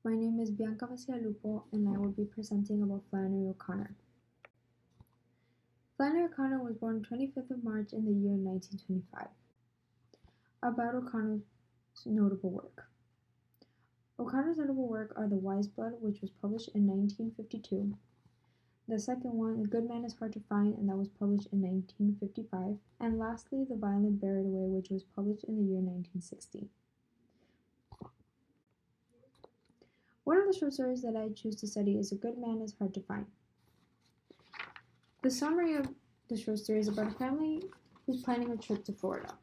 My name is Bianca Vasialupo, and I will be presenting about Flannery O'Connor. Flannery O'Connor was born 25th of March in the year 1925. About O'Connor's notable work. O'Connor's notable work are The Wise Blood, which was published in 1952. The second one, A Good Man is Hard to Find, and that was published in 1955. And lastly, The Violent Buried Away, which was published in the year 1960. One of the short stories that I choose to study is A Good Man is Hard to Find. The summary of the short story is about a family who's planning a trip to Florida.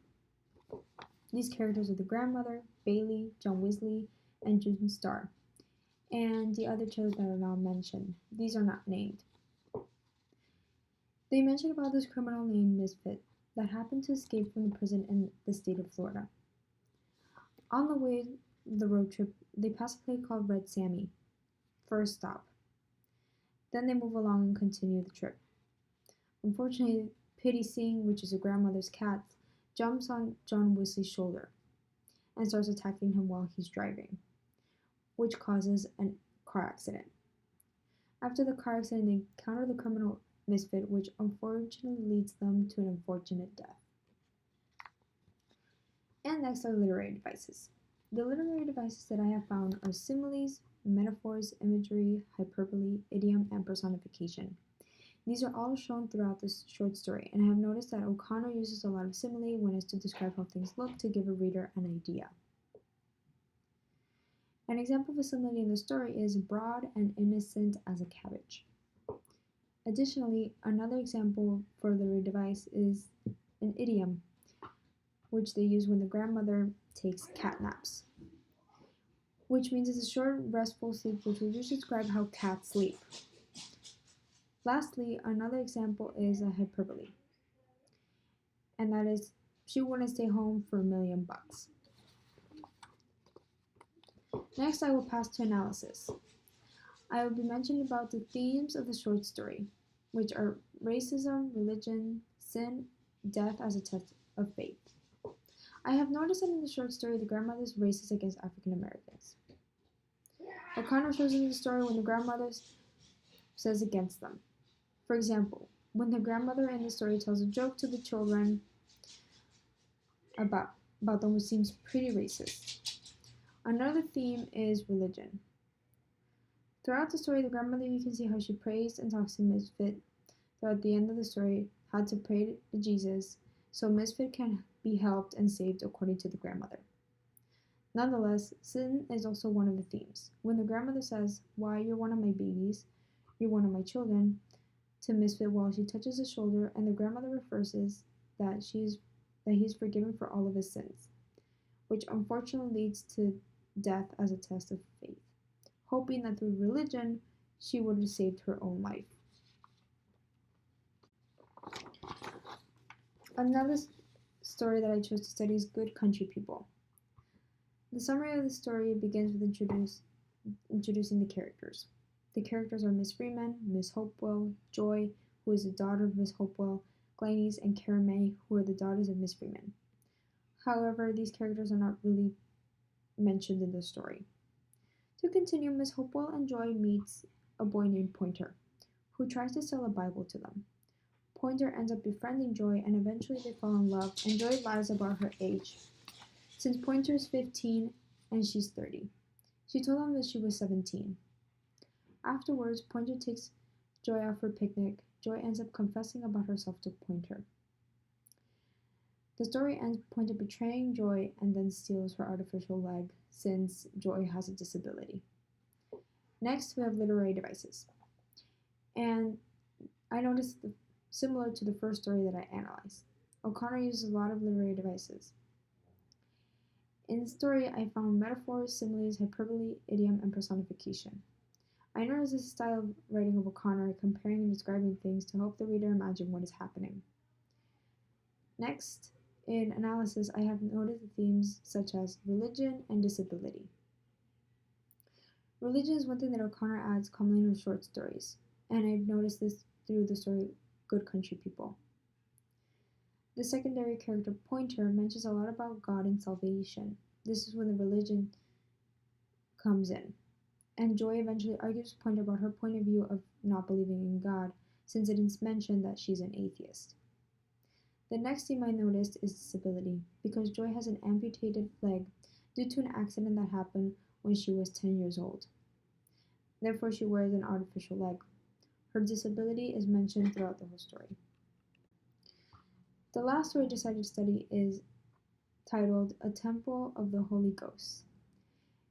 These characters are the grandmother, Bailey, John Weasley, and June Starr, and the other two that are not mentioned. These are not named. They mention about this criminal named Misfit that happened to escape from the prison in the state of Florida. On the way the road trip, they pass a place called Red Sammy, first stop. Then they move along and continue the trip. Unfortunately, Pitty Sing, which is a grandmother's cat, jumps on John Weasley's shoulder and starts attacking him while he's driving, which causes a car accident. After the car accident, they encounter the criminal Misfit, which unfortunately leads them to an unfortunate death. And next are literary devices. The literary devices that I have found are similes, metaphors, imagery, hyperbole, idiom, and personification. These are all shown throughout this short story, and I have noticed that O'Connor uses a lot of simile when it's to describe how things look to give a reader an idea. An example of a simile in the story is broad and innocent as a cabbage. Additionally, another example for a literary device is an idiom, which they use when the grandmother takes cat naps, which means it's a short, restful sleep, which will usually describe how cats sleep. Lastly, another example is a hyperbole, and that is, she wouldn't stay home for $1,000,000. Next, I will pass to analysis. I will be mentioning about the themes of the short story, which are racism, religion, sin, death as a test of faith. I have noticed that in the short story, the grandmother is racist against African Americans. O'Connor shows in the story when the grandmother says against them. For example, when the grandmother in the story tells a joke to the children about them, which seems pretty racist. Another theme is religion. Throughout the story, the grandmother, you can see how she prays and talks to Misfit. Throughout the end of the story, had to pray to Jesus so Misfit can be helped and saved according to the grandmother. Nonetheless, sin is also one of the themes. When the grandmother says, "Why, you're one of my babies, you're one of my children," to Misfit while she touches his shoulder, and the grandmother refers that he's forgiven for all of his sins, which unfortunately leads to death as a test of faith, hoping that through religion she would have saved her own life. Another story that I chose to study is Good Country People. The summary of the story begins with introducing the characters. The characters are Miss Freeman, Miss Hopewell, Joy, who is the daughter of Miss Hopewell, Gladys, and Karen May, who are the daughters of Miss Freeman. However, these characters are not really mentioned in the story. To continue, Miss Hopewell and Joy meets a boy named Pointer, who tries to sell a Bible to them. Pointer ends up befriending Joy, and eventually they fall in love, and Joy lies about her age, since Pointer is 15 and she's 30. She told him that she was 17. Afterwards, Pointer takes Joy out for a picnic. Joy ends up confessing about herself to Pointer. The story ends with Pointer betraying Joy and then steals her artificial leg, since Joy has a disability. Next, we have literary devices. And I noticed similar to the first story that I analyzed, O'Connor uses a lot of literary devices. In the story, I found metaphors, similes, hyperbole, idiom, and personification. I noticed this style of writing of O'Connor, comparing and describing things to help the reader imagine what is happening. Next, in analysis, I have noted the themes such as religion and disability. Religion is one thing that O'Connor adds commonly in her short stories, and I've noticed this through the story Good Country People. The secondary character Pointer mentions a lot about God and salvation. This is when the religion comes in. And Joy eventually argues with Point about her point of view of not believing in God, since it is mentioned that she's an atheist. The next theme I noticed is disability, because Joy has an amputated leg due to an accident that happened when she was 10 years old. Therefore, she wears an artificial leg. Her disability is mentioned throughout the whole story. The last story I decided to study is titled A Temple of the Holy Ghost.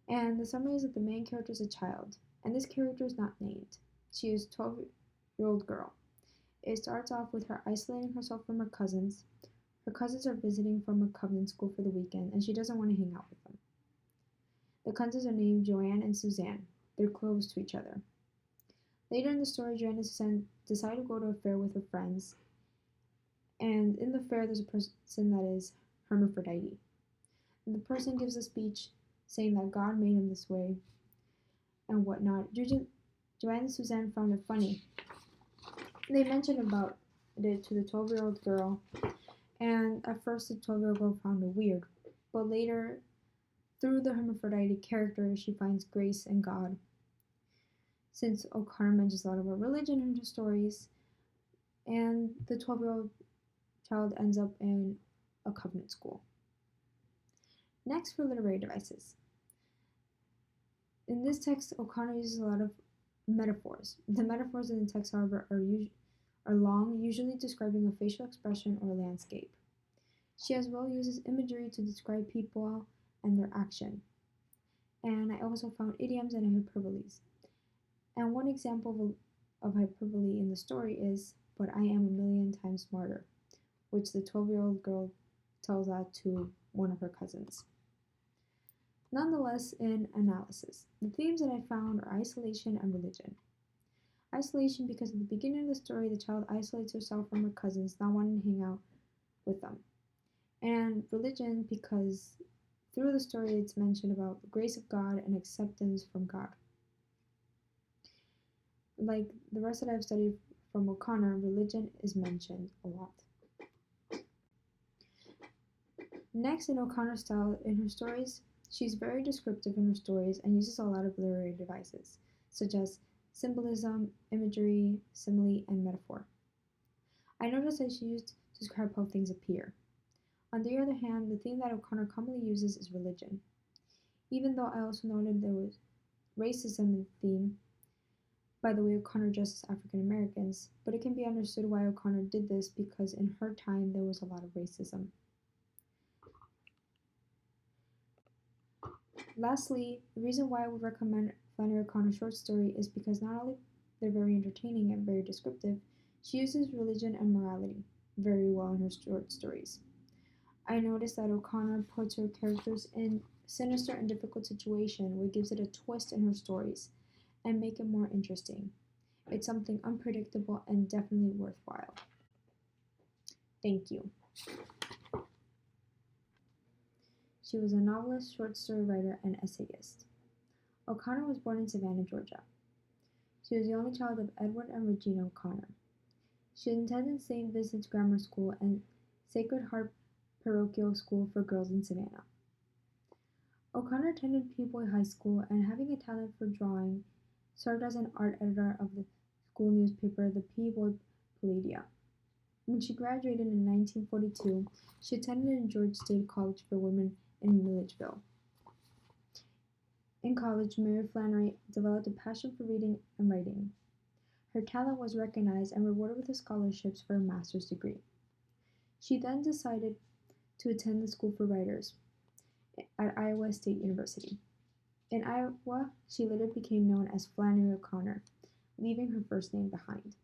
And the summary is that the main character is a child, and this character is not named. She is a 12-year-old girl. It starts off with her isolating herself from her cousins. Her cousins are visiting from a covenant school for the weekend, and she doesn't want to hang out with them. The cousins are named Joanne and Suzanne. They're close to each other. Later in the story, Joanne and Suzanne decide to go to a fair with her friends, and in the fair there's a person that is hermaphrodite. And the person gives a speech saying that God made him this way and whatnot. Joanne and Suzanne found it funny. They mentioned about it to the 12-year-old girl, and at first the 12-year-old girl found it weird, but later, through the hermaphrodite character, she finds grace in God. Since O'Connor mentions a lot about religion in her stories, and the 12-year-old child ends up in a covenant school. Next, for literary devices. In this text, O'Connor uses a lot of metaphors. The metaphors in the text, however, are long, usually describing a facial expression or a landscape. She as well uses imagery to describe people and their action. And I also found idioms and hyperboles. And one example of hyperbole in the story is, "But I am a million times smarter," which the 12-year-old girl tells that to one of her cousins. Nonetheless, in analysis, the themes that I found are isolation and religion. Isolation because at the beginning of the story, the child isolates herself from her cousins, not wanting to hang out with them. And religion because through the story it's mentioned about the grace of God and acceptance from God. Like the rest that I've studied from O'Connor, religion is mentioned a lot. Next, in O'Connor's style, in her stories, she's very descriptive in her stories and uses a lot of literary devices, such as symbolism, imagery, simile, and metaphor. I noticed that she used to describe how things appear. On the other hand, the theme that O'Connor commonly uses is religion. Even though I also noted there was racism in the theme, by the way O'Connor dresses African Americans, but it can be understood why O'Connor did this because in her time there was a lot of racism. Lastly, the reason why I would recommend Flannery O Connor short story is because not only they're very entertaining and very descriptive, she uses religion and morality very well in her short stories. I noticed that O'Connor puts her characters in sinister and difficult situations, which gives it a twist in her stories and make it more interesting. It's something unpredictable and definitely worthwhile. Thank you. She was a novelist, short story writer, and essayist. O'Connor was born in Savannah, Georgia. She was the only child of Edward and Regina O'Connor. She attended St. Vincent's Grammar School and Sacred Heart Parochial School for Girls in Savannah. O'Connor attended Peabody High School and, having a talent for drawing, served as an art editor of the school newspaper, the Peabody Palladium. When she graduated in 1942, she attended Georgia State College for Women in Milledgeville. In college, Mary Flannery developed a passion for reading and writing. Her talent was recognized and rewarded with scholarships for a master's degree. She then decided to attend the School for Writers at Iowa State University. In Iowa, she later became known as Flannery O Connor, leaving her first name behind.